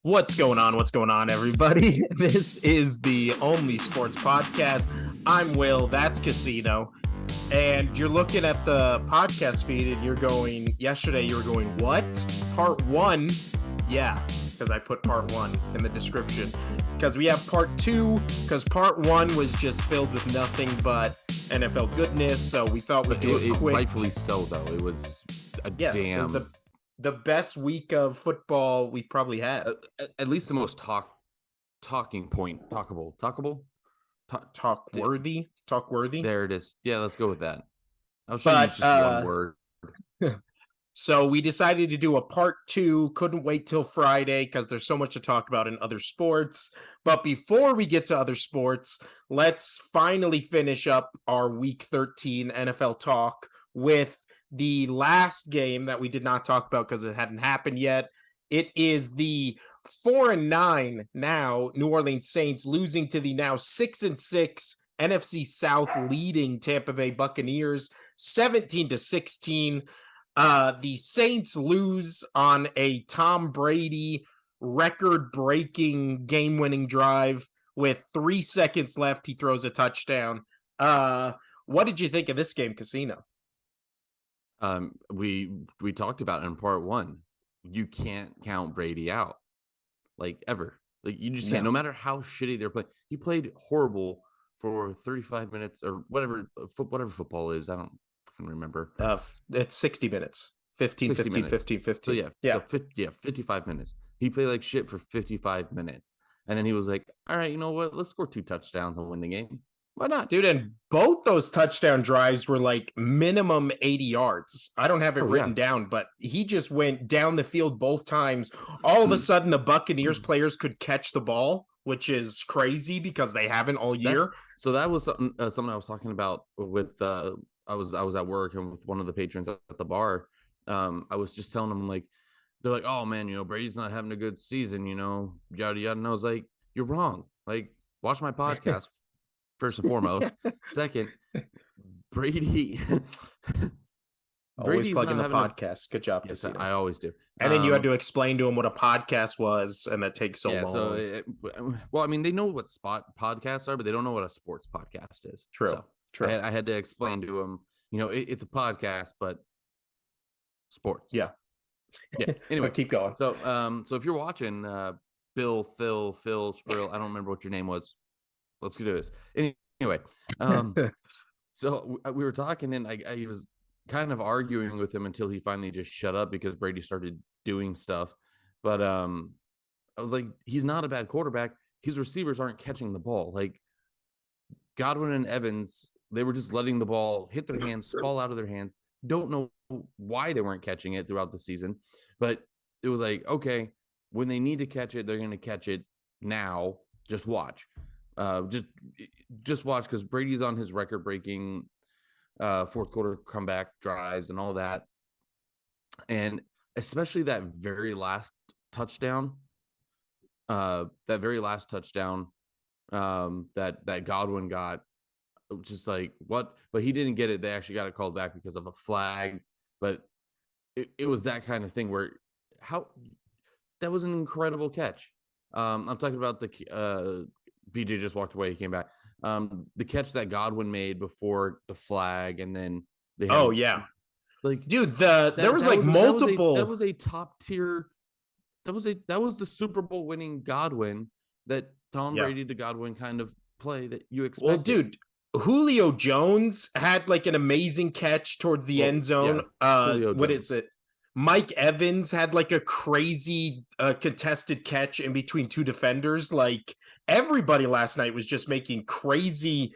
What's going on? What's going on, everybody? This is the Only Sports Podcast. I'm Will, that's Casino. And you're looking at the podcast feed and you're going, yesterday you were going, what? Part one? Yeah, because I put part one in the description. Because we have part two, because part one was just filled with nothing but NFL goodness. So we thought we'd do it quick. Rightfully so, though. It was a It was the best week of football we've probably had. At least the most talkworthy. Talk worthy. There it is. Yeah, let's go with that. I was trying to use just one word. So we decided to do a part two. Couldn't wait till Friday because there's so much to talk about in other sports. But before we get to other sports, let's finally finish up our Week 13 NFL talk with the last game that we did not talk about because it hadn't happened yet. It is the 4-9 now New Orleans Saints losing to the now 6-6 NFC South leading Tampa Bay Buccaneers 17-16. The Saints lose on a Tom Brady record-breaking game-winning drive with 3 seconds left. He throws a touchdown. What did you think of this game, Casino? We talked about it in part one. You can't count Brady out, like, ever. Like, you just can't. No matter how shitty they're playing. He played horrible for 35 minutes or whatever football is. I don't remember. It's 60 minutes. 15. So yeah. 55 minutes. He played like shit for 55 minutes. And then he was like, all right, you know what? Let's score 2 touchdowns and win the game. Why not? Dude, and both those touchdown drives were like minimum 80 yards. I don't have it written down, but he just went down the field both times. All of a sudden, the Buccaneers players could catch the ball, which is crazy because they haven't all year. So that was something I was talking about with I was at work and with one of the patrons at the bar. I was just telling them, like, they're like, oh man, Brady's not having a good season, yada yada. And I was like, you're wrong. Like, watch my podcast. First and foremost. Second, Brady. Always plugging the podcast. Good job. Yes, I always do. And then you had to explain to him what a podcast was, and that takes so long. So, well, I mean, they know what podcasts are, but they don't know what a sports podcast is. True. I had to explain to him, it's a podcast, but sports. Yeah. Anyway, keep going. So if you're watching, Bill, Phil, Squirrel, I don't remember what your name was. Let's do this. Anyway, so we were talking, and I was kind of arguing with him until he finally just shut up because Brady started doing stuff. But I was like, he's not a bad quarterback. His receivers aren't catching the ball. Like, Godwin and Evans, they were just letting the ball hit their hands, fall out of their hands. Don't know why they weren't catching it throughout the season. But it was like, okay, when they need to catch it, they're going to catch it now. Just watch. Just watch, because Brady's on his record-breaking fourth quarter comeback drives and all that, and especially that very last touchdown. That Godwin got, just like, what? But he didn't get it. They actually got it called back because of a flag. But it was that kind of thing where that was an incredible catch. I'm talking about the. BJ just walked away. He came back. The catch that Godwin made before the flag, and then they had, like, dude, there was multiple. That was a top tier. That was the Super Bowl winning Godwin that Tom Brady to Godwin kind of play that you expected. Well, dude, Julio Jones had like an amazing catch towards the end zone. What is it? Mike Evans had like a crazy contested catch in between 2 defenders. Like, everybody last night was just making crazy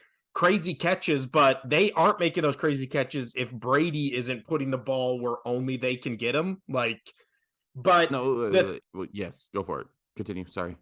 catches, but they aren't making those crazy catches if Brady isn't putting the ball where only they can get him. Like, but no, yes, go for it. Continue. Sorry.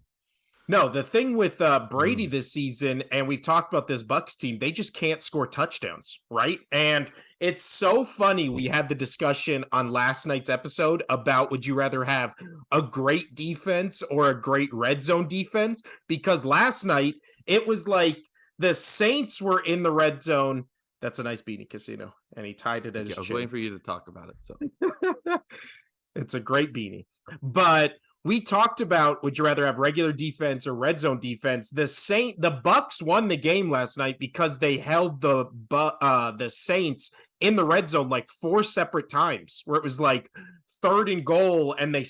No, the thing with Brady this season, and we've talked about this Bucs team, they just can't score touchdowns, right? And it's so funny. We had the discussion on last night's episode about, would you rather have a great defense or a great red zone defense? Because last night it was like the Saints were in the red zone. That's a nice beanie, Casino. And he tied it at his chin. I was waiting for you to talk about it. So it's a great beanie. But we talked about would you rather have regular defense or red zone defense? The Bucks won the game last night because they held the Saints in the red zone like 4 separate times, where it was like 3rd and goal, and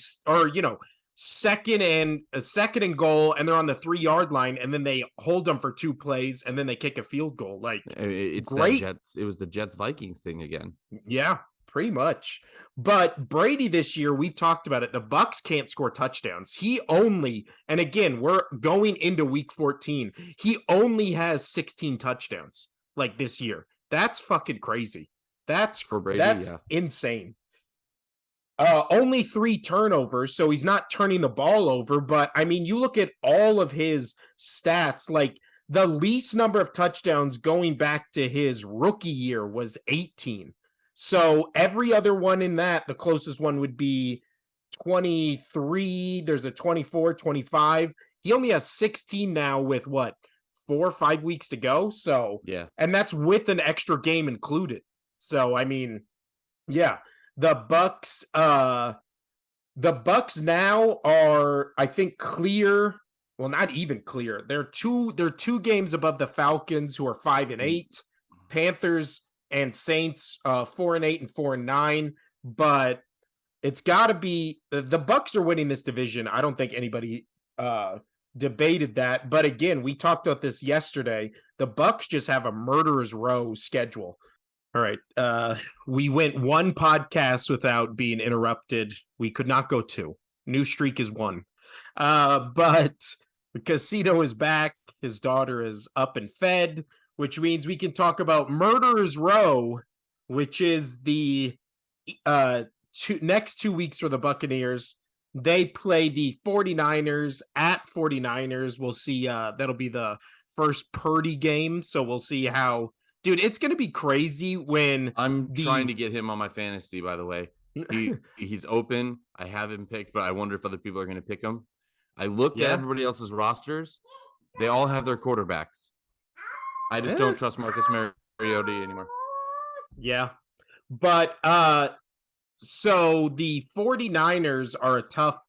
second and goal, and they're on the 3-yard line, and then they hold them for 2 plays, and then they kick a field goal. Like, It's that great. Jets. It was the Jets Vikings thing again. Yeah, pretty much. But Brady this year, we've talked about it. The Bucks can't score touchdowns. And again, we're going into week 14. He only has 16 touchdowns like this year. That's fucking crazy. That's For Brady, that's yeah. insane. Only 3 turnovers, so he's not turning the ball over. But I mean, you look at all of his stats, like the least number of touchdowns going back to his rookie year was 18. So every other one in that, the closest one would be 23. There's a 24, 25. He only has 16 now with what, 4 or 5 weeks to go. So, Yeah. and that's with an extra game included. So, I mean, yeah, the Bucks, the Bucks now are, I think, clear. Well, not even clear. They're two games above the Falcons, who are 5-8. Panthers and Saints, 4-8 and 4-9. But it's got to be the Bucks are winning this division. I don't think anybody debated that. But again, we talked about this yesterday. The Bucks just have a murderer's row schedule. All right. We went 1 podcast without being interrupted. We could not go 2. New streak is 1. But Casito is back. His daughter is up and fed, which means we can talk about Murderer's Row, which is the next 2 weeks for the Buccaneers. They play the 49ers at 49ers. We'll see. That'll be the first Purdy game. So we'll see how. Dude, it's going to be crazy when I'm trying to get him on my fantasy, by the way. He's open. I have him picked, but I wonder if other people are going to pick him. I looked at everybody else's rosters. They all have their quarterbacks. I just don't trust Marcus Mariota anymore. Yeah. But so the 49ers are a tough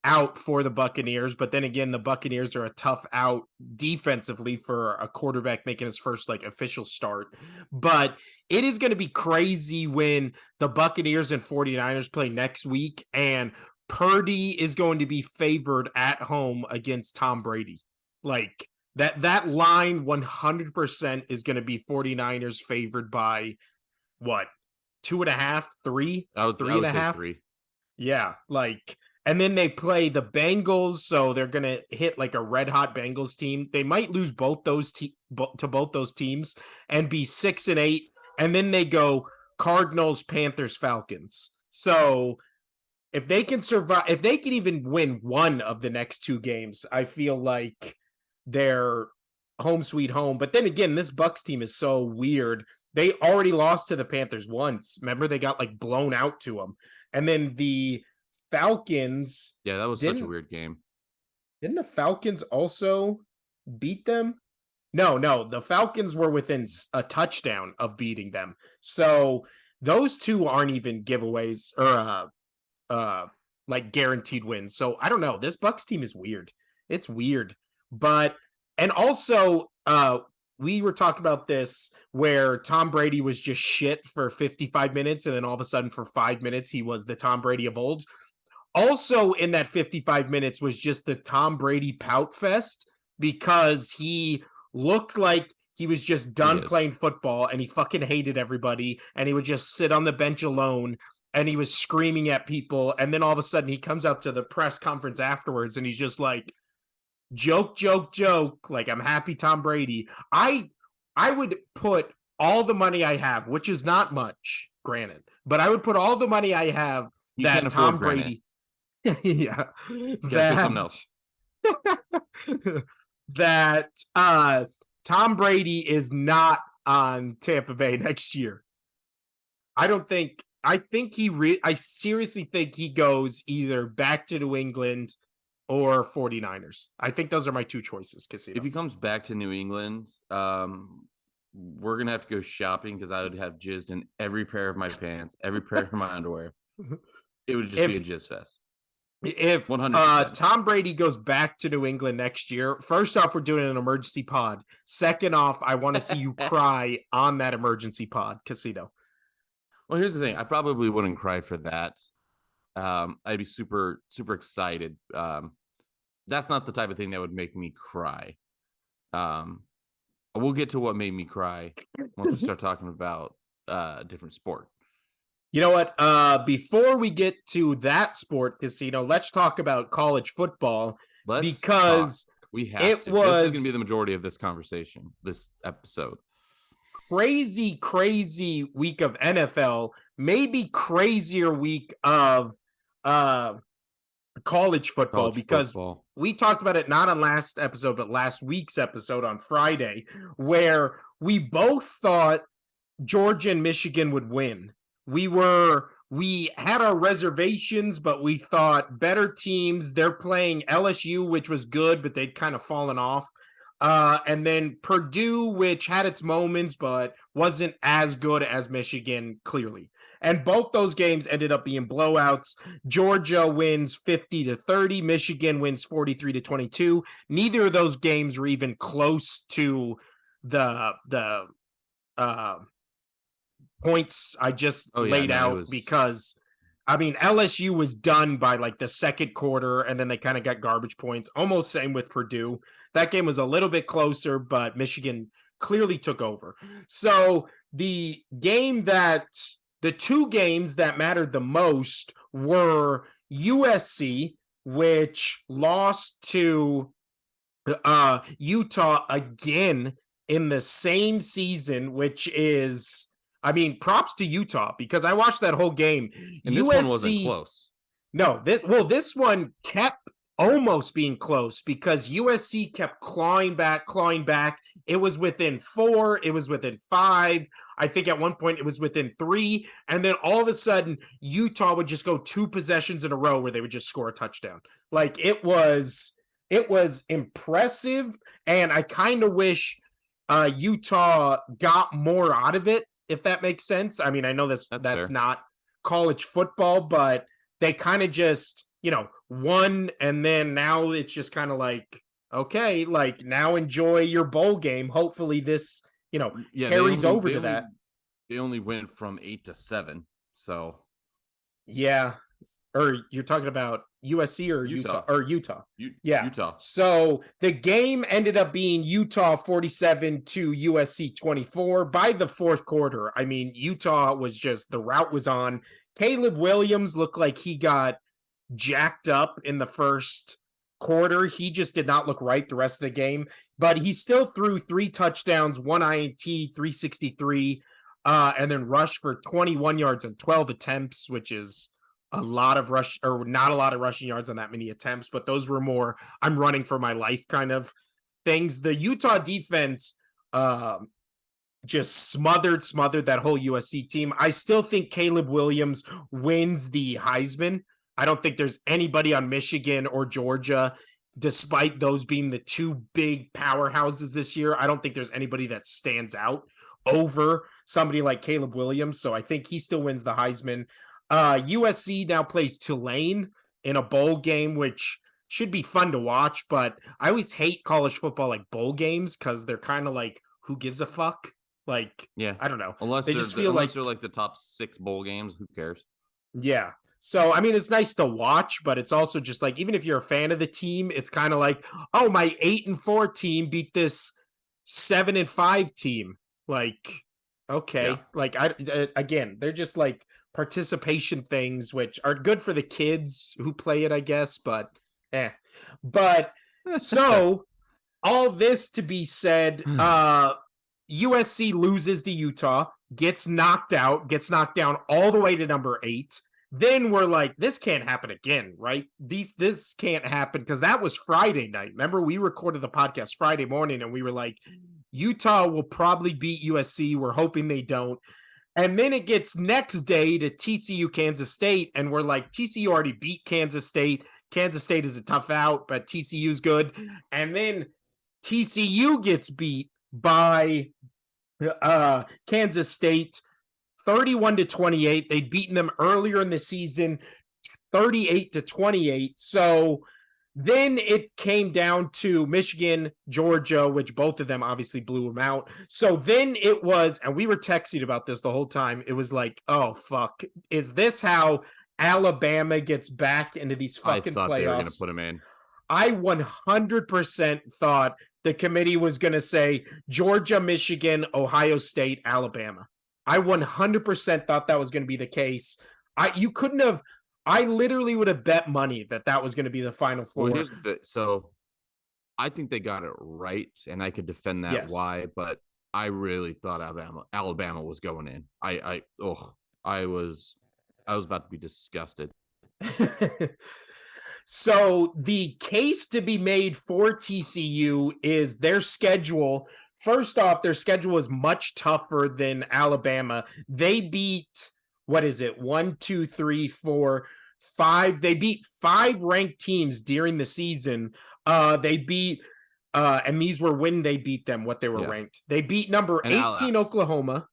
out for the Buccaneers, but then again, the Buccaneers are a tough out defensively for a quarterback making his first like official start. But it is going to be crazy when the Buccaneers and 49ers play next week, and Purdy is going to be favored at home against Tom Brady. Like that line 100% is going to be 49ers favored by what, 2.5, 3, I would say 3. Yeah, like, and then they play the Bengals, so they're gonna hit like a red hot Bengals team. They might lose both those to both those teams and be 6-8, and then they go Cardinals, Panthers, Falcons. So if they can survive, if they can even win one of the next 2 games, I feel like they're home sweet home. But then again, this Bucks team is so weird. They already lost to the Panthers once. Remember, they got like blown out to them. And then the Falcons. Yeah, that was such a weird game. Didn't the Falcons also beat them? No, the Falcons were within a touchdown of beating them. So those 2 aren't even giveaways or like guaranteed wins. So I don't know. This Bucks team is weird. It's weird. But and also we were talking about this where Tom Brady was just shit for 55 minutes, and then all of a sudden for 5 minutes he was the Tom Brady of old. Also in that 55 minutes was just the Tom Brady pout fest, because he looked like he was just done playing football and he fucking hated everybody, and he would just sit on the bench alone and he was screaming at people. And then all of a sudden he comes out to the press conference afterwards and he's just like, joke, joke, joke. Like, I'm happy Tom Brady. I would put all the money I have, which is not much, granted, but I would put all the money I have You that can't afford Tom Brady. Yeah. Say something else. That Tom Brady is not on Tampa Bay next year. I seriously think he goes either back to New England or 49ers. I think those are my 2 choices, Casino. If he comes back to New England, we're going to have to go shopping, because I would have jizzed in every pair of my pants, every pair of my underwear. It would just be a jizz fest. If 100%. Tom Brady goes back to New England next year, first off, we're doing an emergency pod. Second off, I want to see you cry on that emergency pod, Casino. Well, here's the thing. I probably wouldn't cry for that. I'd be super, super excited. That's not the type of thing that would make me cry. We'll get to what made me cry once we start talking about a different sport. You know what? Before we get to that sport, Casino, let's talk about college football because we have it to. was this is going to be the majority of this conversation, this episode. Crazy week of NFL, maybe crazier week of college football because we talked about it not on last episode, but last week's episode on Friday, where we both thought Georgia and Michigan would win. We had our reservations, but we thought better teams. They're playing LSU, which was good, but they'd kind of fallen off. And then Purdue, which had its moments, but wasn't as good as Michigan, clearly. And both those games ended up being blowouts. Georgia wins 50-30. Michigan wins 43-22. Neither of those games were even close to the points I just laid out because I mean LSU was done by like the second quarter and then they kind of got garbage points. Almost same with Purdue. That game was a little bit closer, but Michigan clearly took over. So the two games that mattered the most were USC, which lost to Utah again in the same season, which is, I mean, props to Utah because I watched that whole game. And this one wasn't close. No, this one kept almost being close because USC kept clawing back. It was within 4, it was within 5. I think at one point it was within 3, and then all of a sudden Utah would just go 2 possessions in a row where they would just score a touchdown. Like it was impressive, and I kind of wish Utah got more out of it, if that makes sense. I mean, I know that's not college football, but they kind of just, won, and then now it's just kind of like, okay, like now enjoy your bowl game. Hopefully this, carries over to that. They only went from 8 to 7, so. Yeah. Or you're talking about USC or Utah? Yeah. Utah. So the game ended up being Utah 47 to USC 24 by the fourth quarter. I mean, Utah was just, the route was on. Caleb Williams looked like he got jacked up in the first quarter. He just did not look right the rest of the game, but he still threw 3 touchdowns, 1 INT, 363, and then rushed for 21 yards and 12 attempts, which is not a lot of rushing yards on that many attempts, but those were more I'm running for my life kind of things. The Utah defense just smothered that whole USC team. I still think Caleb Williams wins the Heisman. I don't think there's anybody on Michigan or Georgia, despite those being the 2 big powerhouses this year. I don't think there's anybody that stands out over somebody like Caleb Williams. So I think he still wins the Heisman. USC now plays Tulane in a bowl game, which should be fun to watch, but I always hate college football like bowl games because they're kind of like, who gives a fuck? Like, yeah, I don't know. Unless they're like the top 6 bowl games, who cares? Yeah. So, I mean, it's nice to watch, but it's also just like, even if you're a fan of the team, it's kind of like, oh, my 8-4 team beat this 7-5 team. Like, okay. Yeah. Like, again, they're just like participation things, which are good for the kids who play it, I guess, but But so all this to be said, USC loses to Utah, gets knocked down all the way to number 8. Then we're like, this can't happen again, right? This can't happen because that was Friday night. Remember, we recorded the podcast Friday morning and we were like, Utah will probably beat USC. We're hoping they don't. And then it gets next day to TCU, Kansas State. And we're like, TCU already beat Kansas State. Kansas State is a tough out, but TCU's good. And then TCU gets beat by Kansas State 31-28. They'd beaten them earlier in the season. 38-28. So then it came down to Michigan, Georgia, which both of them obviously blew them out. So then it was, and we were texting about this the whole time. It was like, oh, fuck. Is this how Alabama gets back into these I fucking thought they were going to playoffs? put him in. I 100% thought the committee was going to say Georgia, Michigan, Ohio State, Alabama. I 100% thought that was going to be the case. You couldn't have. I literally would have bet money that that was going to be the final four. Well, here's the so I think they got it right, and I could defend that Yes. why, but I really thought Alabama was going in. I was about to be disgusted. So the case to be made for TCU is their schedule. First off, their schedule is much tougher than Alabama. They beat, what is it? 1, 2, 3, 4, 5. They beat 5 ranked teams during the season. They beat, and these were when they beat them, what they were ranked. They beat number 18 Oklahoma.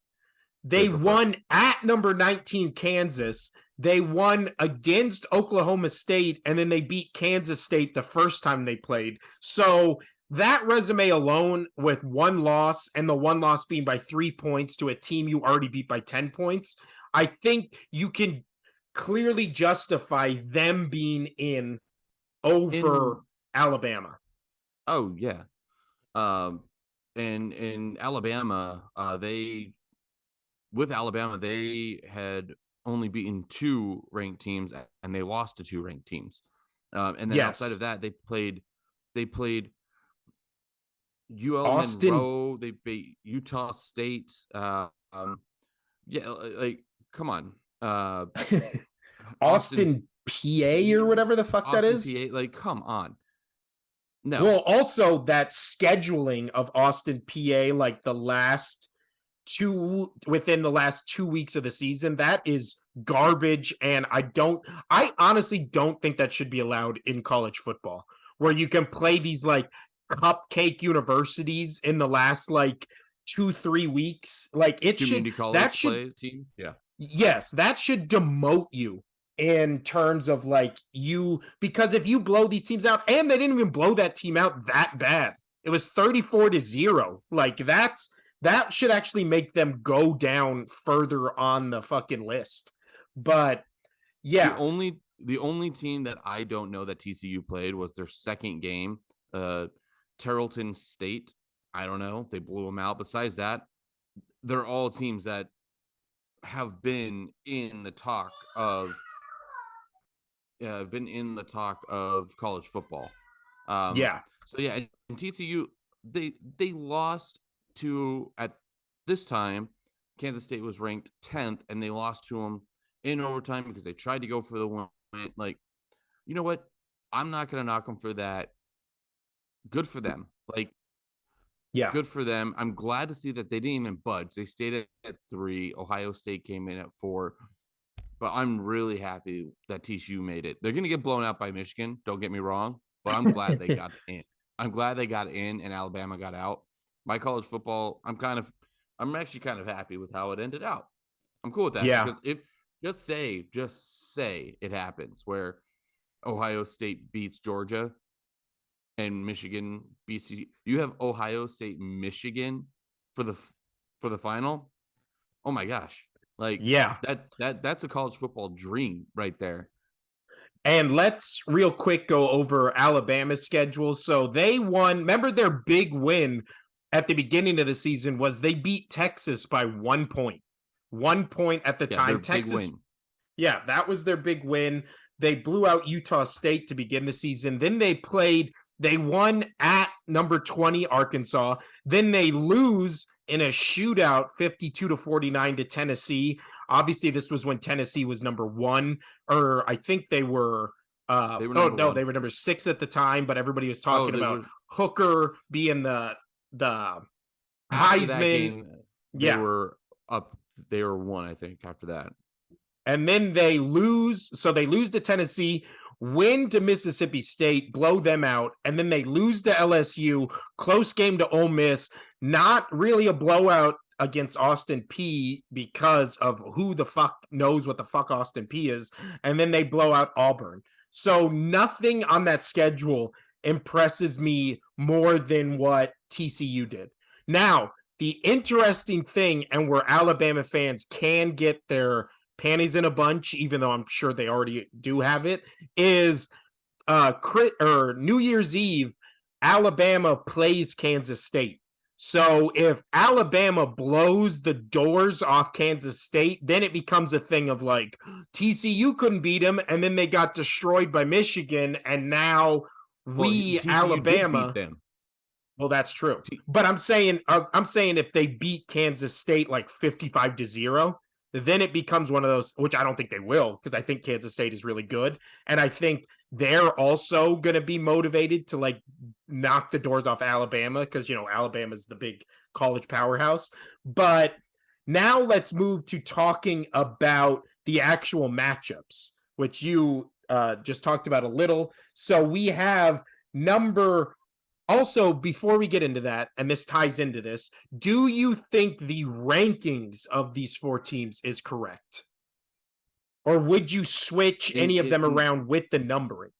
They won at number 19 Kansas. They won against Oklahoma State, and then they beat Kansas State the first time they played. So that resume alone, with one loss, and the one loss being by 3 points to a team you already beat by 10 points, I think you can clearly justify them being in over Alabama. Oh, yeah. And in Alabama, with Alabama, they had only beaten 2 ranked teams, and they lost to 2 ranked teams. And then outside of that, they played UL Austin. Monroe. They beat Utah State. Yeah, like come on, Austin, PA, or whatever the fuck that is. PA, like come on. No. Well, also that scheduling of Austin, PA, like within the last 2 weeks of the season, that is garbage. And I honestly don't think that should be allowed in college football, where you can play these like cupcake universities in the last like 2-3 weeks. Like it community should, college that should play teams. Yeah. Yes, that should demote you in terms of like because if you blow these teams out, and they didn't even blow that team out that bad. It was 34-0. Like that should actually make them go down further on the fucking list. But yeah. The only team that I don't know that TCU played was their second game, Tarleton State. I don't know. They blew them out. Besides that, they're all teams that have been in the talk of college football. Yeah. So yeah, and TCU they lost to, at this time, Kansas State was ranked 10th, and they lost to them in overtime because they tried to go for the win. Like, you know what? I'm not going to knock them for that. Good for them. Like, yeah, good for them. I'm glad to see that they didn't even budge. They stayed at 3. Ohio State came in at 4. But I'm really happy that TCU made it. They're going to get blown out by Michigan. Don't get me wrong. But I'm glad they got in. I'm glad they got in and Alabama got out. My college football, I'm actually kind of happy with how it ended out. I'm cool with that. Yeah. Because if just say it happens where Ohio State beats Georgia and Michigan beats you have Ohio State, Michigan for the final. Oh my gosh. Like, yeah, that's a college football dream right there. And let's real quick go over Alabama's schedule. So they won. Remember, their big win at the beginning of the season was they beat Texas by 1 point. 1 point at the time. Texas. Big win. Yeah, that was their big win. They blew out Utah State to begin the season. Then they won at number 20 Arkansas. Then they lose in a shootout 52-49 to Tennessee. Obviously, this was when Tennessee was number 1, or I think they were they were number 6 at the time, but everybody was talking about Hooker being the Heisman. Game, they were up. They were 1, I think, after that. And then they lose. So they lose to Tennessee, win to Mississippi State, blow them out, and then they lose to LSU, close game to Ole Miss, not really a blowout against Austin P because of who the fuck knows what the fuck Austin P is, and then they blow out Auburn. So nothing on that schedule impresses me more than what TCU did. Now, the interesting thing, and where Alabama fans can get their panties in a bunch, even though I'm sure they already do have it, is New Year's Eve, Alabama plays Kansas State. So if Alabama blows the doors off Kansas State, then it becomes a thing of like TCU couldn't beat them, and then they got destroyed by Michigan, and now Well, we TCU did beat Alabama. them. Well, that's true, but I'm saying if they beat Kansas State like 55-0, then it becomes one of those, which I don't think they will, because I think Kansas State is really good, and I think they're also going to be motivated to like knock the doors off Alabama, because Alabama's the big college powerhouse. But now let's move to talking about the actual matchups, which you just talked about a little. So we have number. Also, before we get into that, and this ties into this, do you think the rankings of these four teams is correct? Or would you switch any of them around with the numbering?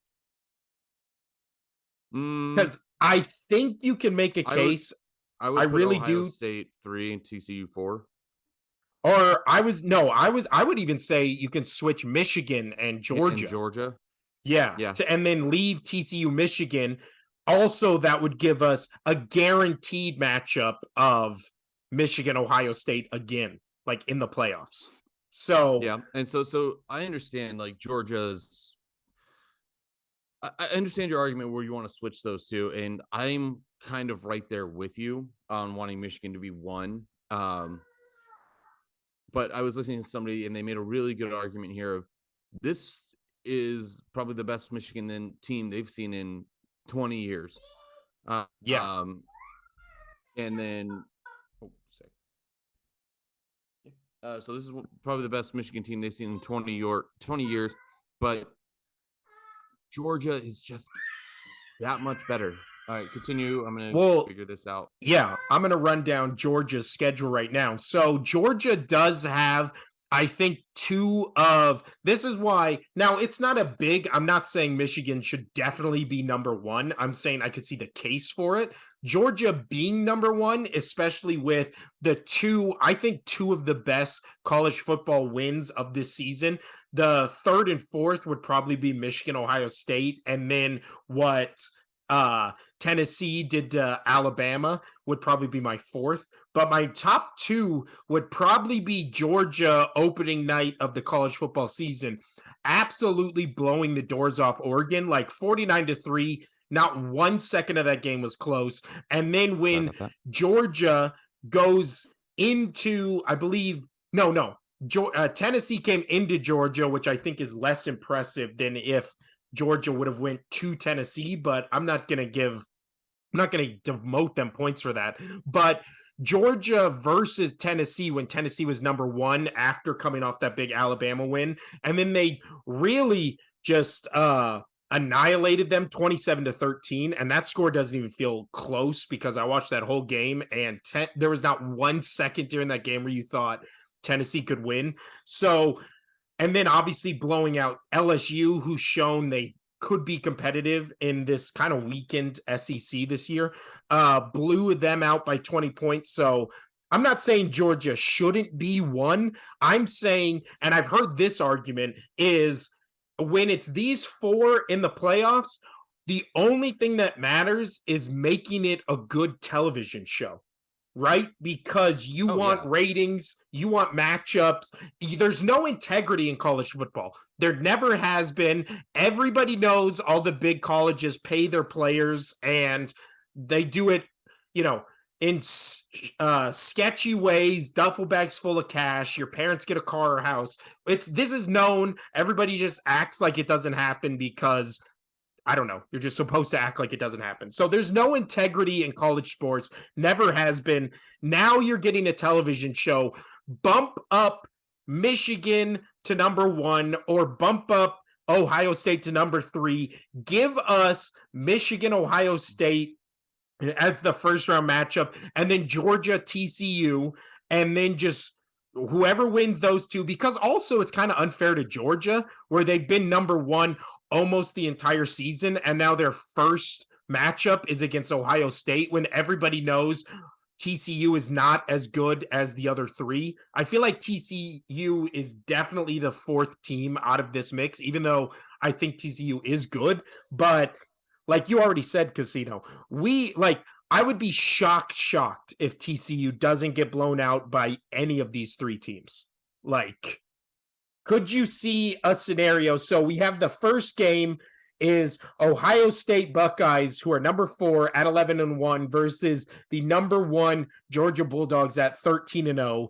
Because I think you can make a case. I would put really Ohio do. State 3 and TCU 4. Or I would even say you can switch Michigan and Georgia. And Georgia. Yeah. And then leave TCU Michigan. Also, that would give us a guaranteed matchup of Michigan, Ohio State again, like in the playoffs. So yeah, and so I understand like Georgia's. I understand your argument where you want to switch those two, and I'm kind of right there with you on wanting Michigan to be one. But I was listening to somebody, and they made a really good argument here of this is probably the best Michigan team they've seen in 20 years. And then, so this is probably the best Michigan team they've seen in 20 years, but Georgia is just that much better. All right, continue. I'm going to figure this out. Yeah, I'm going to run down Georgia's schedule right now. So Georgia does have, I think, this is why, now it's not a big, I'm not saying Michigan should definitely be number one. I'm saying I could see the case for it. Georgia being number one, especially with two of the best college football wins of this season. The third and fourth would probably be Michigan, Ohio State, and then what Tennessee did to Alabama would probably be my fourth. But my top two would probably be Georgia opening night of the college football season, absolutely blowing the doors off Oregon, like 49-3. Not 1 second of that game was close. And then when Georgia goes into, I believe, Tennessee came into Georgia, which I think is less impressive than if Georgia would have went to Tennessee, but I'm not going to demote them points for that. But Georgia versus Tennessee, when Tennessee was number one after coming off that big Alabama win, and then they really just annihilated them 27-13, and that score doesn't even feel close because I watched that whole game, and there was not 1 second during that game where you thought Tennessee could win. So, and then obviously blowing out LSU, who's shown they could be competitive in this kind of weakened SEC this year, blew them out by 20 points. So I'm not saying Georgia shouldn't be one. I'm saying, and I've heard this argument, is when it's these four in the playoffs, the only thing that matters is making it a good television show. Right? Because you want ratings, you want matchups. There's no integrity in college football. There never has been. Everybody knows all the big colleges pay their players, and they do it, in sketchy ways, duffel bags full of cash. Your parents get a car or house. This is known. Everybody just acts like it doesn't happen because I don't know. You're just supposed to act like it doesn't happen. So there's no integrity in college sports. Never has been. Now you're getting a television show. Bump up Michigan to number one or bump up Ohio State to number three. Give us Michigan, Ohio State as the first round matchup, and then Georgia, TCU and then just whoever wins those two, because also it's kind of unfair to Georgia, where they've been number one almost the entire season, and now their first matchup is against Ohio State when everybody knows TCU is not as good as the other three. I feel like TCU is definitely the fourth team out of this mix, even though I think TCU is good. But like you already said, Casino, I would be shocked if TCU doesn't get blown out by any of these three teams. Like, could you see a scenario? So we have the first game is Ohio State Buckeyes, who are number 4 at 11-1, versus the number 1 Georgia Bulldogs at 13-0.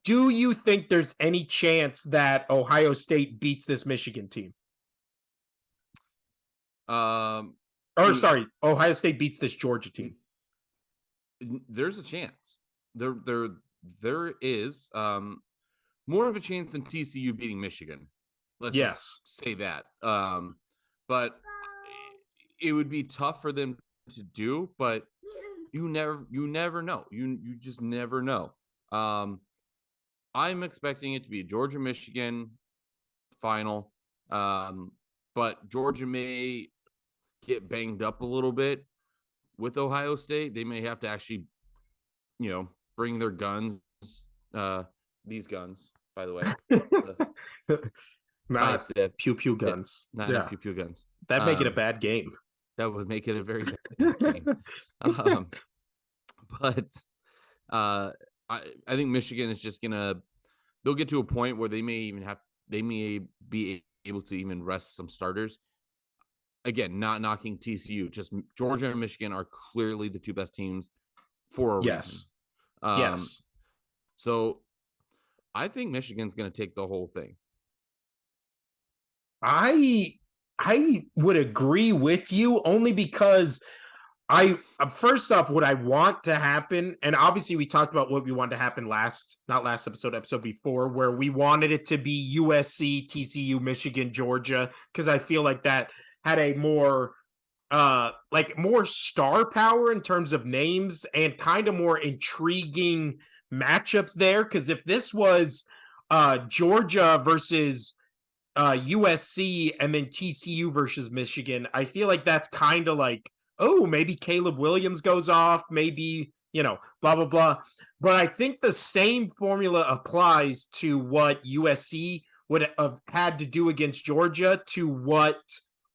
Do you think there's any chance that Ohio State beats this Michigan team? Ohio State beats this Georgia team. There's a chance. There is more of a chance than TCU beating Michigan. Let's just say that. But it would be tough for them to do, but you never know. You just never know. I'm expecting it to be a Georgia Michigan final. But Georgia may get banged up a little bit with Ohio State. They may have to actually, bring their guns. These guns, by the way. Not pew pew guns. Not pew pew guns. That'd make it a bad game. That would make it a very bad game. But I think Michigan is just they'll get to a point where they may be able to even rest some starters. Again, not knocking TCU, just Georgia and Michigan are clearly the two best teams for a reason. Yes. So I think Michigan's going to take the whole thing. I would agree with you, only because first off, what I want to happen, and obviously we talked about what we wanted to happen episode before, where we wanted it to be USC, TCU, Michigan, Georgia, because I feel like that had a more star power in terms of names and kind of more intriguing matchups there. Because if this was Georgia versus USC and then TCU versus Michigan, I feel like that's kind of like, oh, maybe Caleb Williams goes off, maybe, blah, blah, blah. But I think the same formula applies to what USC would have had to do against Georgia to what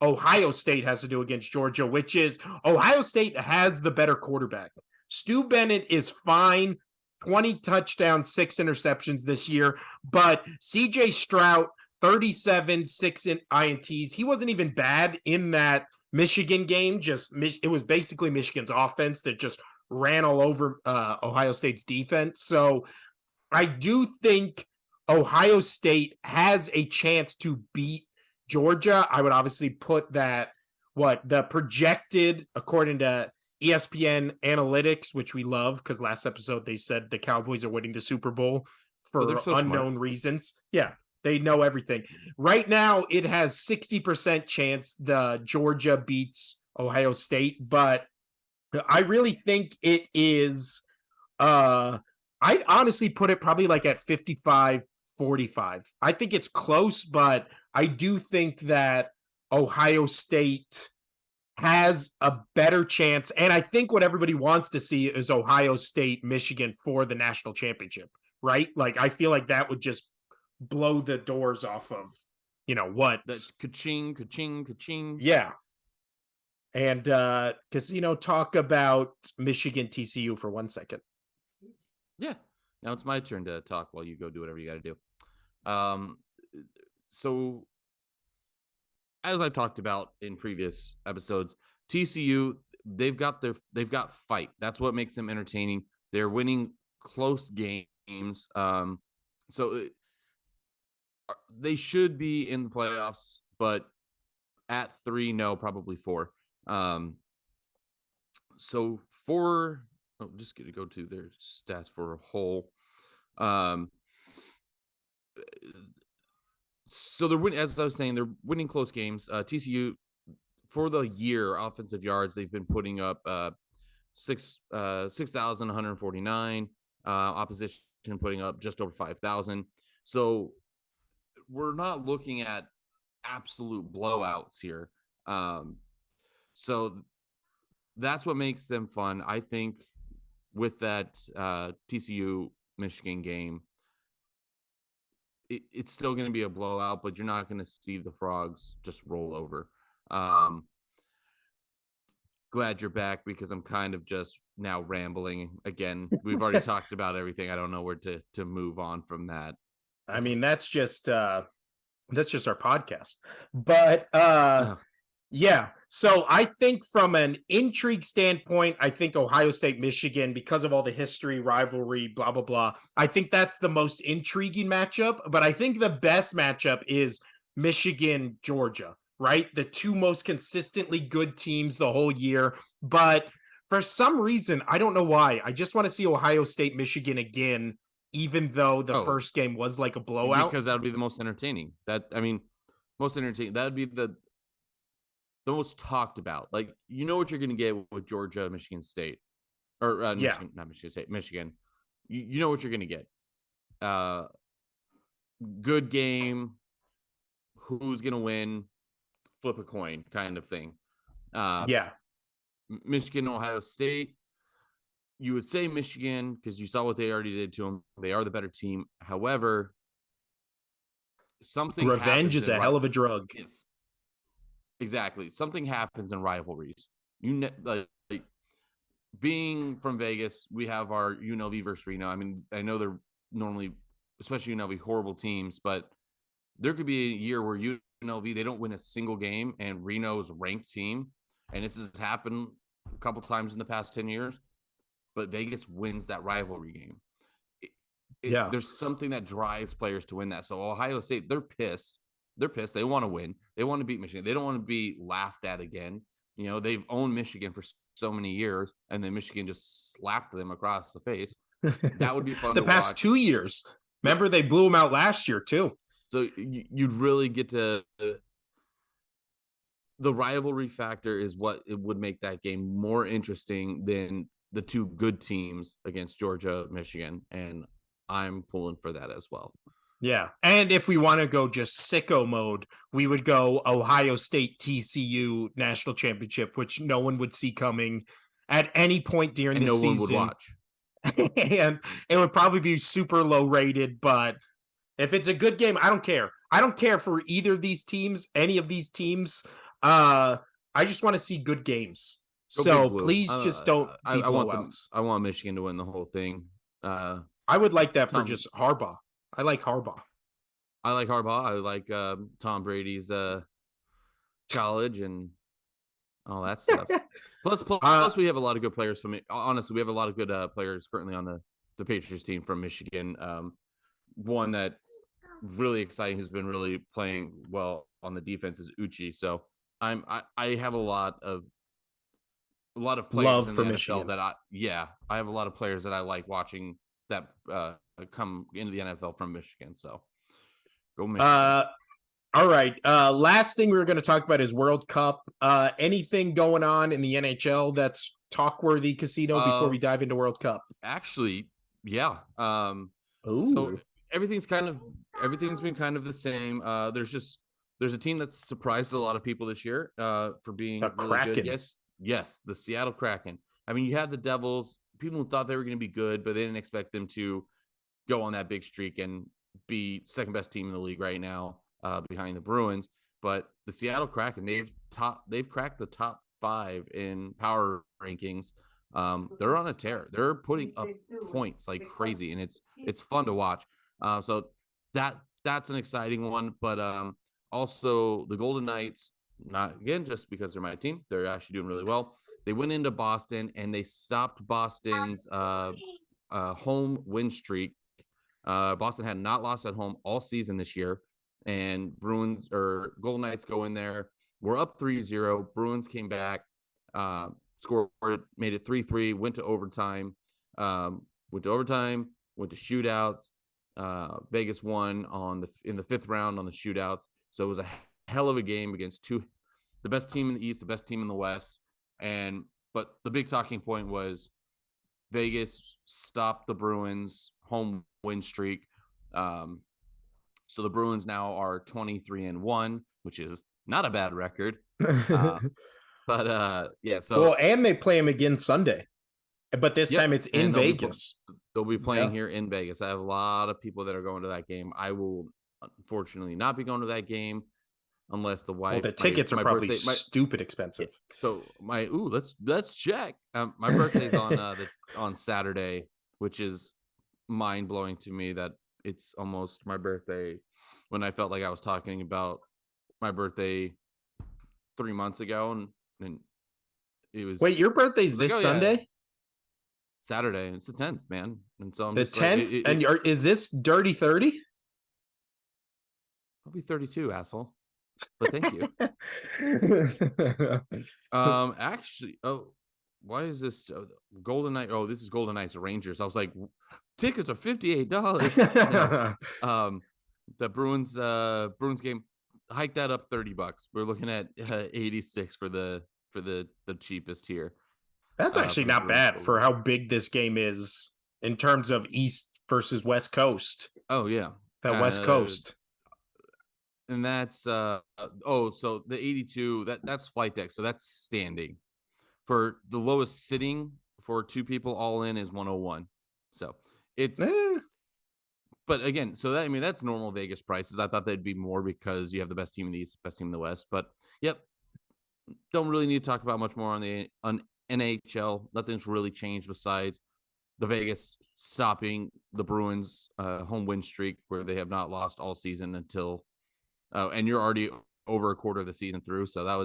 Ohio State has to do against Georgia, which is Ohio State has the better quarterback. Stu Bennett is fine, 20 touchdowns, 6 interceptions this year, but CJ Stroud, 37, 6 INTs. He wasn't even bad in that Michigan game. It was basically Michigan's offense that just ran all over Ohio State's defense. So I do think Ohio State has a chance to beat Georgia. I would obviously put that the projected, according to ESPN analytics, which we love because last episode they said the Cowboys are winning the Super Bowl for unknown reasons. Yeah, they know everything. Right now, it has 60% chance the Georgia beats Ohio State, but I really think it is. I'd honestly put it probably like at 55-45. I think it's close, but I do think that Ohio State has a better chance. And I think what everybody wants to see is Ohio State, Michigan for the national championship, right? Like, I feel like that would just blow the doors off of, what? That's ka-ching, ka-ching, ka-ching. Yeah. And Casino, talk about Michigan TCU for 1 second. Yeah. Now it's my turn to talk while you go do whatever you got to do. So as I've talked about in previous episodes, TCU, they've got fight. That's what makes them entertaining. They're winning close games. So they should be in the playoffs, but at 3, no, probably 4. So just going to go to their stats for a whole. So they're winning, as I was saying, they're winning close games. TCU, for the year, offensive yards, they've been putting up 6,149. opposition putting up just over 5,000. So we're not looking at absolute blowouts here. So that's what makes them fun. I think with that TCU Michigan game, it's still going to be a blowout, but you're not going to see the Frogs just roll over. Glad you're back because I'm kind of just now rambling again. We've already talked about everything. I don't know where to move on from that. I mean, that's just our podcast. But yeah. So I think from an intrigue standpoint, I think Ohio State, Michigan, because of all the history, rivalry, blah, blah, blah. I think that's the most intriguing matchup. But I think the best matchup is Michigan, Georgia, right? The two most consistently good teams the whole year. But for some reason, I don't know why. I just want to see Ohio State, Michigan again, even though the first game was like a blowout. Because that would be the most entertaining. Most entertaining. That would be the most talked about. Like, you know what you're going to get with Georgia, Michigan State, or Michigan, not Michigan State, Michigan. You know what you're going to get. Good game. Who's going to win? Flip a coin kind of thing. Michigan, Ohio State. You would say Michigan because you saw what they already did to them. They are the better team. However, something revenge is a hell of a drug. Yes. Exactly. Something happens in rivalries. Like, being from Vegas, we have our UNLV versus Reno. I mean, I know they're normally, especially UNLV, horrible teams, but there could be a year where UNLV, they don't win a single game and Reno's ranked team. And this has happened a couple times in the past 10 years, but Vegas wins that rivalry game. There's something that drives players to win that. So Ohio State, they're pissed. They want to win. They want to beat Michigan. They don't want to be laughed at again. You know, they've owned Michigan for so many years, and then Michigan just slapped them across the face. That would be fun the past 2 years. Remember, they blew them out last year, too. So you'd really get to the rivalry factor is what it would make that game more interesting than the two good teams against Georgia, Michigan, and I'm pulling for that as well. Yeah. And if we want to go just sicko mode, we would go Ohio State TCU national championship, which no one would see coming at any point during the season. No one would watch. And it would probably be super low rated, but if it's a good game, I don't care. I don't care for either of these teams, any of these teams. I just want to see good games. So please just don't be blowouts. I want Michigan to win the whole thing. I would like that for just Harbaugh. I like Harbaugh. I like Tom Brady's college and all that stuff. Plus, we have a lot of good players from it. Honestly, we have a lot of good players currently on the Patriots team from Michigan. One that really exciting who's been really playing well on the defense is Uchi. So I have a lot of players in the NFL Michigan. That I have a lot of players that I like watching that come into the NFL from Michigan. So go Michigan. All right. Last thing we were going to talk about is World Cup. Anything going on in the NHL that's talk-worthy, Casino, before we dive into World Cup? Actually, yeah. So everything's been kind of the same. There's a team that's surprised a lot of people this year for being really good. Yes, the Seattle Kraken. I mean, you had the Devils. People thought they were going to be good, but they didn't expect them to go on that big streak and be second best team in the league right now, behind the Bruins. But the Seattle Kraken, they've cracked the top 5 in power rankings. They're on a tear. They're putting up points like crazy, and it's fun to watch. So that's an exciting one. But also the Golden Knights, not again just because they're my team, they're actually doing really well. They went into Boston and they stopped Boston's home win streak. Boston had not lost at home all season this year, and Golden Knights go in there. We're up 3-0. Bruins came back, scored, made it 3-3, went to overtime, went to shootouts. Vegas won in the 5th round on the shootouts. So it was a hell of a game against the best team in the East, the best team in the West. But the big talking point was Vegas stopped the Bruins home win streak. So the Bruins now are 23-1, which is not a bad record. But yeah, Well, so and they play him again Sunday, but this yep, time it's in and Vegas. they'll be playing Yeah. here in Vegas. I have a lot of people that are going to that game. I will unfortunately not be going to that game unless the Well, wife, the tickets are my probably birthday, stupid expensive. so my let's check. My birthday's on on Saturday, which is mind blowing to me that it's almost my birthday when I felt like I was talking about my birthday 3 months ago, and it Wait, was your birthday's like, this oh yeah, Sunday? Saturday. It's the 10th, man, and so I'm The just like, 10th? And is this Dirty 30? I'll be 32, asshole. But thank you. Actually, oh, why is this Golden Knight? Oh, this is Golden Knights Rangers. I was like, tickets are $58. No, um, the Bruins game, hike that up $30. We're looking at 86 for the cheapest here. That's actually For the not Bruins bad for over. how big this game is in terms of East versus West Coast. Oh yeah, That West Coast. and that's so the 82 that's flight deck, so that's standing. For the lowest sitting for two people all in is 101. So it's, Eh, but again, so that, I mean, that's normal Vegas prices. I thought they'd be more because you have the best team in the East, best team in the West. But yep, don't really need to talk about much more on NHL. Nothing's really changed besides the Vegas stopping the Bruins home win streak where they have not lost all season until and you're already over a quarter of the season through. So that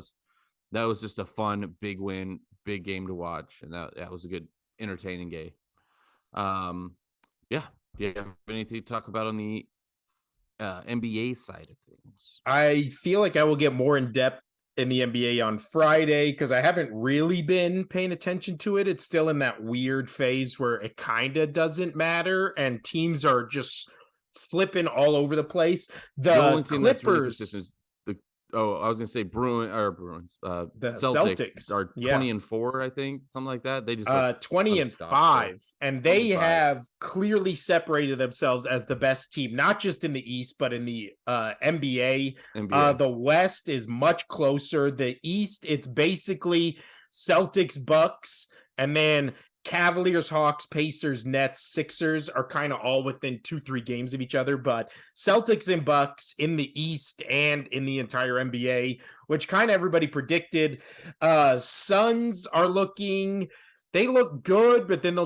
was just a fun, big win, big game to watch, and that was a good, entertaining game. Yeah. Do you have anything to talk about on the NBA side of things? I feel like I will get more in depth in the NBA on Friday because I haven't really been paying attention to it. It's still in that weird phase where it kind of doesn't matter and teams are just flipping all over the place. The The only team that's really Clippers, consistent is the, oh, I was gonna say Bruins. the Celtics Celtics, are yeah, 20-4, I think, something like that. They just look 20 and unstoppable. 5, and 20 they and 5. have clearly separated themselves as the best team, not just in the East, but in the NBA. NBA. The West is much closer. The East, it's basically Celtics, Bucks, and then Cavaliers, Hawks, Pacers, Nets, Sixers are kind of all within 2-3 games of each other, but Celtics and Bucks in the East and in the entire NBA, which kind of everybody predicted. Suns are they look good, but then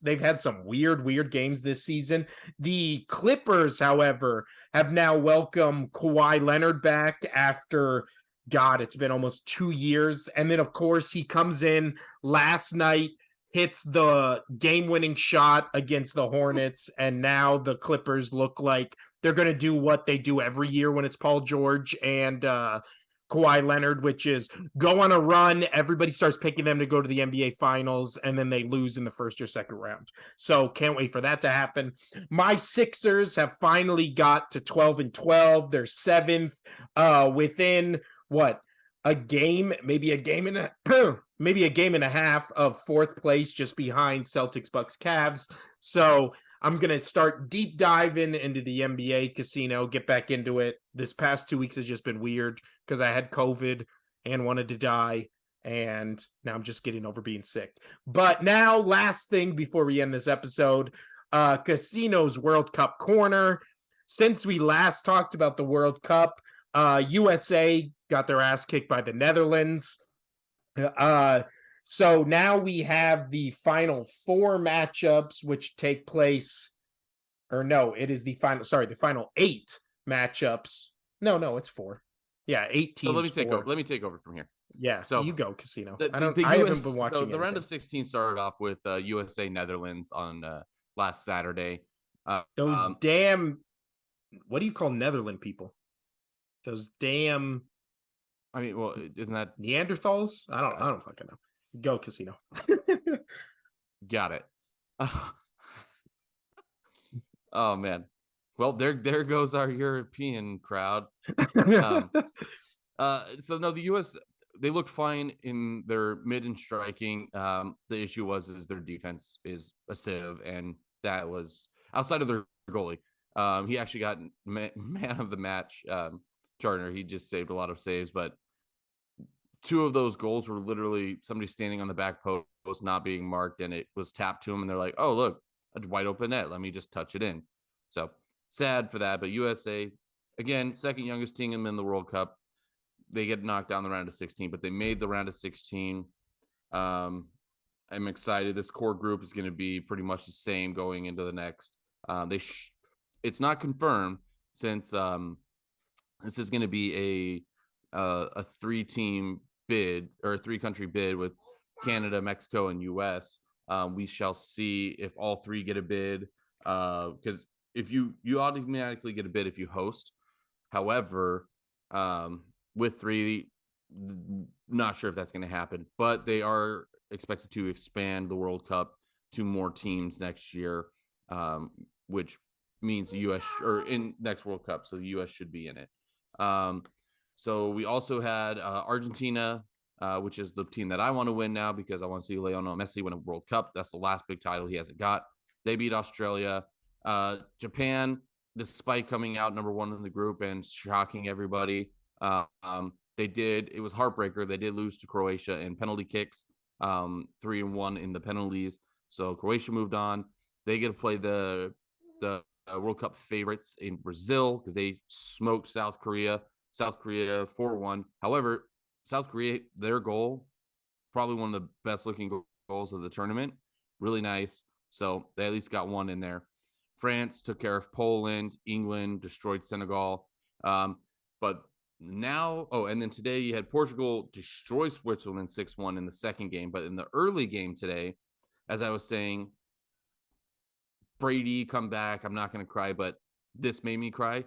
they've had some weird games this season. The Clippers, however, have now welcomed Kawhi Leonard back after, God, it's been almost 2 years. And then, of course, he comes in last night, hits the game-winning shot against the Hornets, and now the Clippers look like they're going to do what they do every year when it's Paul George and Kawhi Leonard, which is go on a run. Everybody starts picking them to go to the NBA Finals, and then they lose in the first or second round. So can't wait for that to happen. My Sixers have finally got to 12-12. They're seventh, within what, a game, maybe a game and a maybe a game and a half of fourth place, just behind Celtics, Bucks, Cavs. So I'm going to start deep diving into the NBA casino, get back into it. This past 2 weeks has just been weird because I had COVID and wanted to die. And now I'm just getting over being sick. But now, last thing before we end this episode, Casino's World Cup Corner. Since we last talked about the World Cup, USA got their ass kicked by the Netherlands. So now we have the final 4 matchups, which take place, or no, it is the final 8 matchups. No, it's 4. Yeah, 8 So teams. let me take over from here. Yeah, So you go, Casino. the I haven't been US, watching so the anything. round of 16 started off with USA Netherlands on last Saturday. Those damn, what do you call Netherland people? Those damn, I mean, well, isn't that Neanderthals? I don't fucking know. Go, Casino. got it? Oh man. Well, there goes our European crowd. So no, the they looked fine in their mid and striking. The issue is their defense is a sieve, and that was outside of their goalie. He actually got man of the match. Turner, he just saved a lot of saves, but two of those goals were literally somebody standing on the back post not being marked, and it was tapped to him, and they're like, "Oh, look, a wide open net. Let me just touch it in." So sad for that. But USA, again, second youngest team in the World Cup. They get knocked down the round of 16, but they made the round of 16. I'm excited. This core group is going to be pretty much the same going into the next. It's not confirmed since this is going to be a 3-team bid or a 3-country bid with Canada, Mexico, and US. We shall see if all 3 get a bid, because if you automatically get a bid if you host. However, with 3, not sure if that's going to happen, but they are expected to expand the World Cup to more teams next year, which means the US or in next World Cup, so the US should be in it. So we also had Argentina, which is the team that I want to win now because I want to see Lionel Messi win a World Cup. That's the last big title he hasn't got. They beat Australia. Japan, despite coming out number 1 in the group and shocking everybody, it was heartbreaker. They did lose to Croatia in penalty kicks, 3-1 in the penalties. So Croatia moved on. They get to play the World Cup favorites in Brazil because they smoked South Korea 4-1. However, South Korea, their goal, probably one of the best looking goals of the tournament. Really nice. So they at least got one in there. France took care of Poland. England destroyed Senegal. But now, and then today you had Portugal destroy Switzerland 6-1 in the second game. But in the early game today, as I was saying, Brady come back. I'm not going to cry, but this made me cry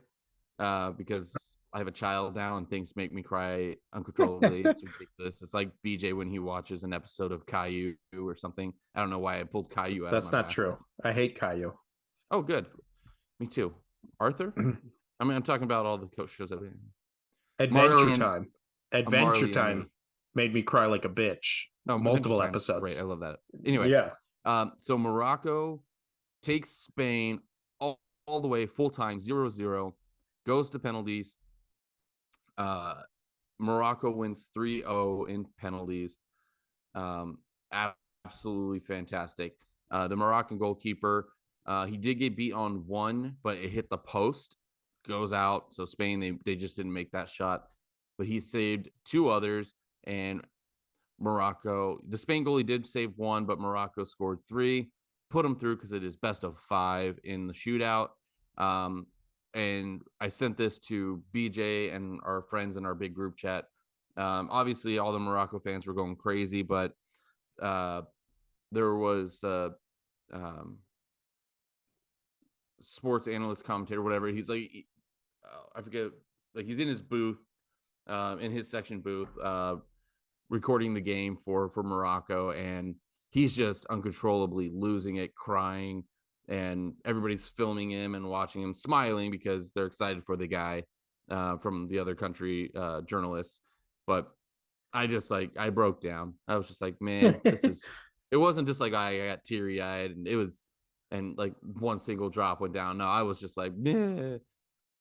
because I have a child now and things make me cry uncontrollably. It's ridiculous. It's like BJ when he watches an episode of Caillou or something. I don't know why I pulled Caillou out. That's not true. I hate Caillou. Oh, good. Me too. Arthur? I mean, I'm talking about all the coach shows I've been. Adventure Time made me cry like a bitch. No, multiple episodes. Great. I love that. Anyway. Yeah. So Morocco takes Spain all the way full time 0-0, goes to penalties. Morocco wins 3-0 in penalties. Absolutely fantastic. The Moroccan goalkeeper, he did get beat on 1, but it hit the post, goes out. So Spain, they just didn't make that shot, but he saved 2 others. And Morocco, the Spain goalie did save 1, but Morocco scored 3, put them through because it is best of 5 in the shootout. And I sent this to BJ and our friends in our big group chat. Obviously, all the Morocco fans were going crazy, but there was the sports analyst commentator, whatever. He's like, I forget, like he's in his booth, in his section booth, recording the game for Morocco, and he's just uncontrollably losing it, crying. And everybody's filming him and watching him, smiling because they're excited for the guy from the other country journalists. But I broke down. I was just like, man, it wasn't just like I got teary eyed and like one single drop went down. No, I was just like, meh.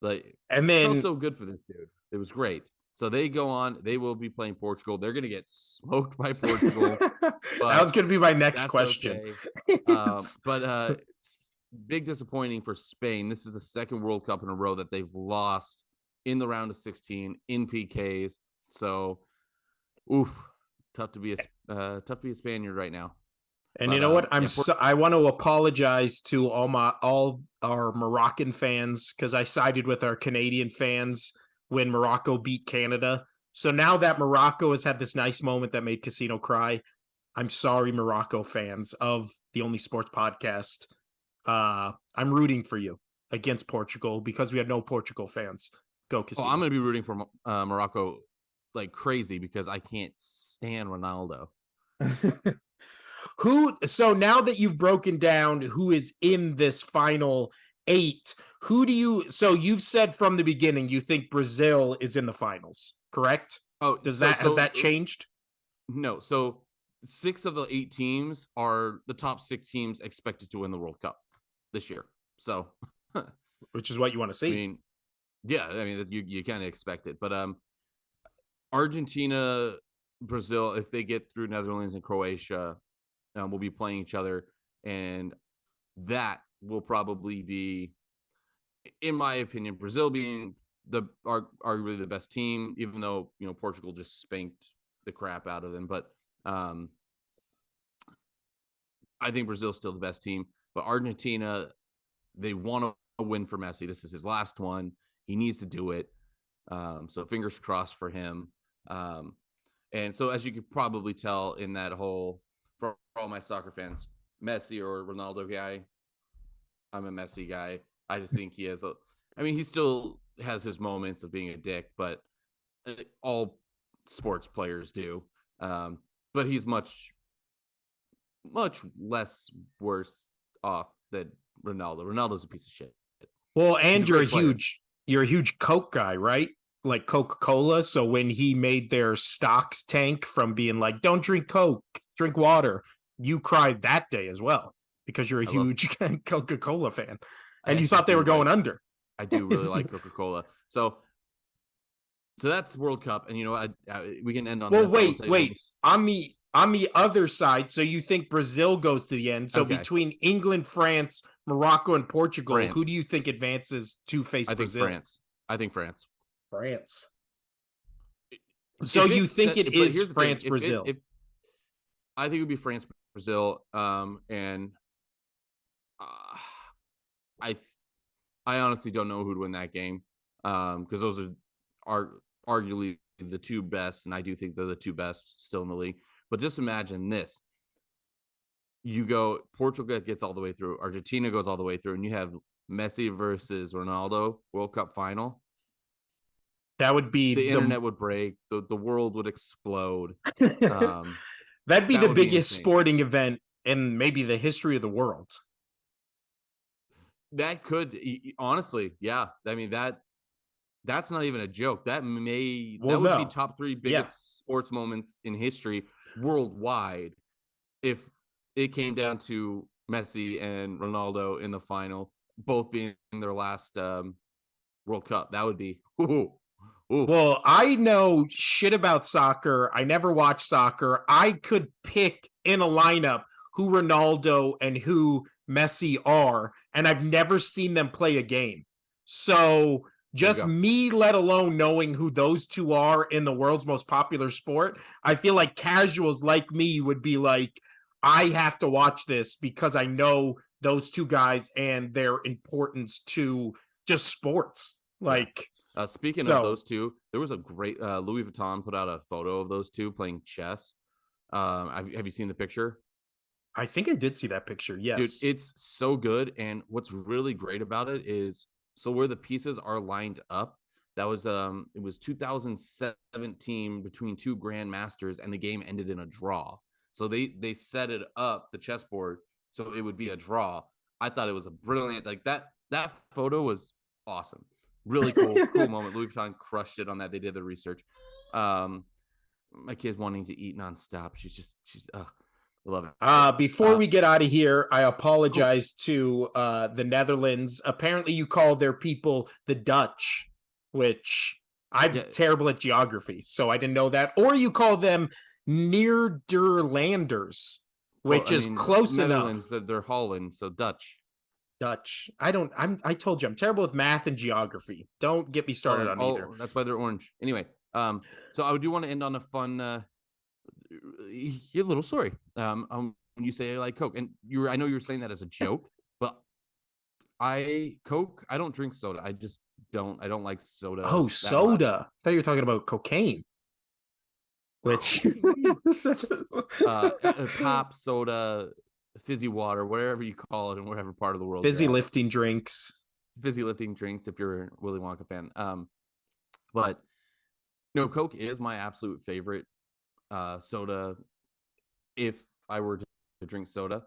Like, and then it felt so good for this dude. It was great. So they go on. They will be playing Portugal. They're going to get smoked by Portugal. That was going to be my next question. Okay. But big disappointing for Spain. This is the second World Cup in a row that they've lost in the round of 16 in PKs. So, tough to be a Spaniard right now. And you know what? I want to apologize to all our Moroccan fans because I sided with our Canadian fans when Morocco beat Canada. So now that Morocco has had this nice moment that made Casino cry, I'm sorry, Morocco fans of the Only Sports Podcast. I'm rooting for you against Portugal because we had no Portugal fans. Go Casino. I'm going to be rooting for Morocco like crazy because I can't stand Ronaldo. So now that you've broken down who is in this final 8, so you've said from the beginning you think Brazil is in the finals, correct? Oh, Has that changed? no. So 6 of the 8 teams are the top 6 teams expected to win the World Cup this year. So, I Which is what you want to see. mean, yeah, I mean you kind of expect it, but Argentina, Brazil, if they get through Netherlands and Croatia, will be playing each other, and that will probably be, in my opinion, Brazil being arguably the best team, even though Portugal just spanked the crap out of them. But um, I think Brazil's still the best team. But Argentina, they want to win for Messi. This is his last one. He needs to do it. So fingers crossed for him. Um, and so, as you could probably tell in that whole, for all my soccer fans, Messi or Ronaldo guy, I'm a Messi guy. I just think he has I mean, he still has his moments of being a dick, but all sports players do. Um, but he's much less worse off than Ronaldo. Ronaldo's a piece of shit. Well, He's a and great player. you're a huge Coke guy, right? Like Coca-Cola. So when he made their stocks tank from being like, don't drink Coke, drink water, you cried that day as well because you're a I love. huge Coca-Cola fan. I And you actually thought they were do going like. under. I do really like Coca-Cola. So that's World Cup, and we can end on Well, this. I will tell you wait. On the other side, so you think Brazil goes to the end. So Okay, between England, France, Morocco, and Portugal, who France. do you think advances to face I think Brazil? France. I think France. France. So If you it's think set, it but is here's the thing: France Brazil? if I think it would be France Brazil, and uh, I I honestly don't know who'd win that game, because those are arguably the two best, and I do think they're the two best still in the league. But just imagine this: you go Portugal gets all the way through, Argentina goes all the way through, and you have Messi versus Ronaldo World Cup final. That would be The the internet would break, the world would explode. Um, that'd be that the would be biggest insane. sporting event in maybe the history of the world. That could honestly, yeah. I mean that's not even a joke. Well, That would be no. top 3 Yeah. biggest sports moments in history worldwide if it came down to Messi and Ronaldo in the final, both being in their last World Cup. That would be ooh. Well, I know shit about soccer. I never watched soccer. I could pick in a lineup who Ronaldo and who Messi are, and I've never seen them play a game. So There you just go. me, let alone knowing who those two are in the world's most popular sport, I feel like casuals like me would be like, I have to watch this because I know those two guys and their importance to just sports. Yeah. Like, Speaking of so those two, there was a great Louis Vuitton put out a photo of those two playing chess. Have you seen the picture? I think I did see that picture. Dude, Yes. it's so good. And what's really great about it is, so where the pieces are lined up, that was it was 2017 between two grandmasters, and the game ended in a draw. So they set it up, the chessboard, so it would be a draw. I thought it was a brilliant, like that photo was awesome. Really cool moment. Louis Vuitton crushed it on that. They did the research. Um my kid's wanting to eat nonstop. She's I love it. Before we get out of here, I Cool. apologize to the Netherlands. Apparently, you call their people the Dutch, which I'm Yeah. terrible at geography, so I didn't know that. Or you call them Nederlanders, Well, which I is mean, close enough. Netherlands, they're Holland, so Dutch. Dutch. I told you I'm terrible with math and geography. Don't get me Well, started and on either. that's why they're orange. Anyway, so I do want to end on a fun, your little story. When you say I like Coke, and I know you were saying that as a joke, but Coke, I don't drink soda. I just don't. I don't like soda Oh, that much. soda. I thought you were talking about cocaine, which Pop, soda, fizzy water, whatever you call it, in whatever part of the world you're busy at. lifting drinks. Fizzy lifting drinks, if you're a Willy Wonka fan. But no, Coke is my absolute favorite soda if I were to drink soda.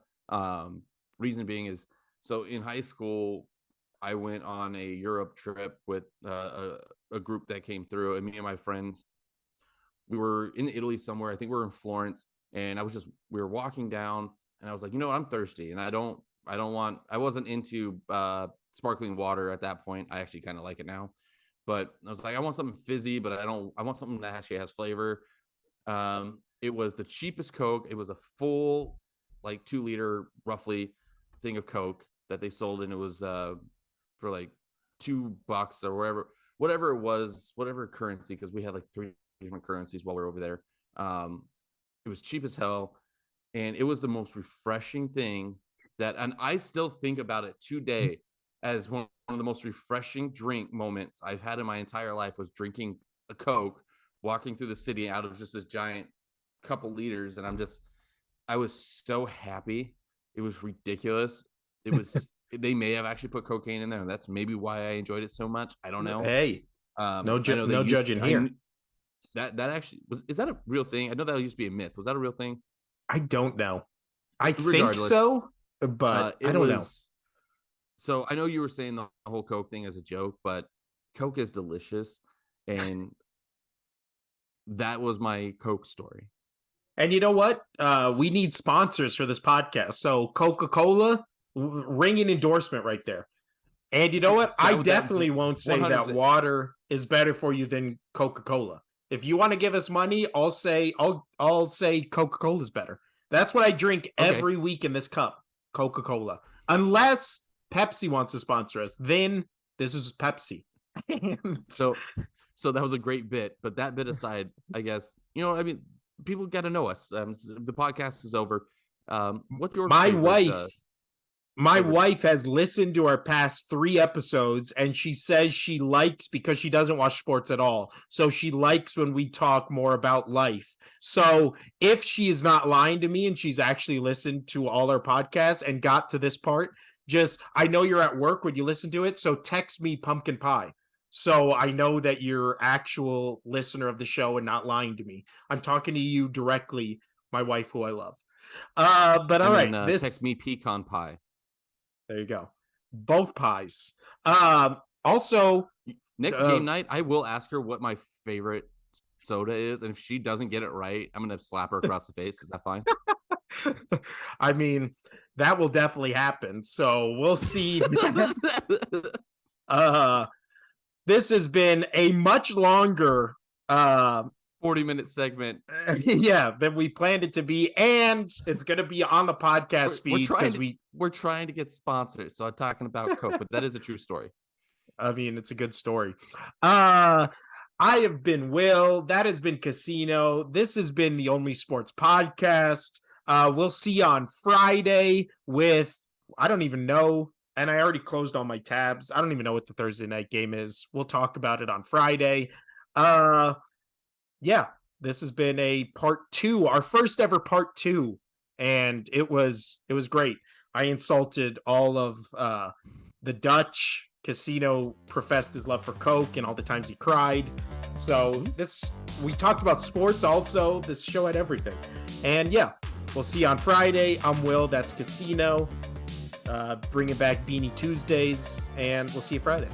Reason being is, so in high school, I went on a Europe trip with a group that came through, and me and my friends we were in Italy somewhere. I think we were in Florence, and we were walking down, and I was like, you know what, I'm thirsty, and I wasn't into sparkling water at that point. I actually kind of like it now, but I was like, I want something fizzy, but I want something that actually has flavor. It was the cheapest Coke. It was a full, like 2 liter roughly thing of Coke that they sold, and it was for like $2 or whatever it was, whatever currency, because we had like 3 different currencies while we were over there. It was cheap as hell, and it was the most refreshing thing and I still think about it today as one of the most refreshing drink moments I've had in my entire life, was drinking a Coke, walking through the city out of just this giant couple liters, and I was so happy. It was ridiculous. It was they may have actually put cocaine in there, and that's maybe why I enjoyed it so much. I don't know. Hey, I no know they judging here. That actually is that a real thing? I know that used to be a myth. Was that a real thing? I don't know. I think Regardless, so, but I don't know. So I know you were saying the whole Coke thing as a joke, but Coke is delicious, and that was my Coke story. And you know what? We need sponsors for this podcast. So Coca-Cola, ringing endorsement right there. And you know what? I definitely won't say that water is better for you than Coca-Cola. If you want to give us money, I'll say Coca-Cola is better. That's what I drink every week in this cup, Coca-Cola. Unless Pepsi wants to sponsor us, then this is Pepsi. So that was a great bit, but that bit aside, I guess, I mean, people got to know us. The podcast is over. What's your My wife has listened to our past 3 episodes, and she says she likes, because she doesn't watch sports at all, so she likes when we talk more about life. So if she is not lying to me and she's actually listened to all our podcasts and got to this part, I know you're at work when you listen to it, so text me pumpkin pie. So I know that you're actual listener of the show and not lying to me. I'm talking to you directly, my wife, who I love. But all right, text me pecan pie. There you go. Both pies. Also, next game night, I will ask her what my favorite soda is, and if she doesn't get it right, I'm gonna slap her across the face. Is that fine? I mean, that will definitely happen. So we'll see. This has been a much longer 40-minute segment. Yeah, than we planned it to be, and it's going to be on the podcast feed because we're trying to get sponsors. So I'm talking about Coke, but that is a true story. I mean, it's a good story. I have been Will. That has been Casino. This has been the Only Sports Podcast. We'll see you on Friday with, I don't even know, and I already closed all my tabs. I don't even know what the Thursday night game is. We'll talk about it on Friday. Yeah, this has been a part 2, our first ever part 2, and it was great. I insulted all of the Dutch. Casino professed his love for Coke and all the times he cried. So we talked about sports also. This show had everything. And yeah, we'll see you on Friday. I'm Will. That's Casino. Bringing back Beanie Tuesdays, and we'll see you Friday.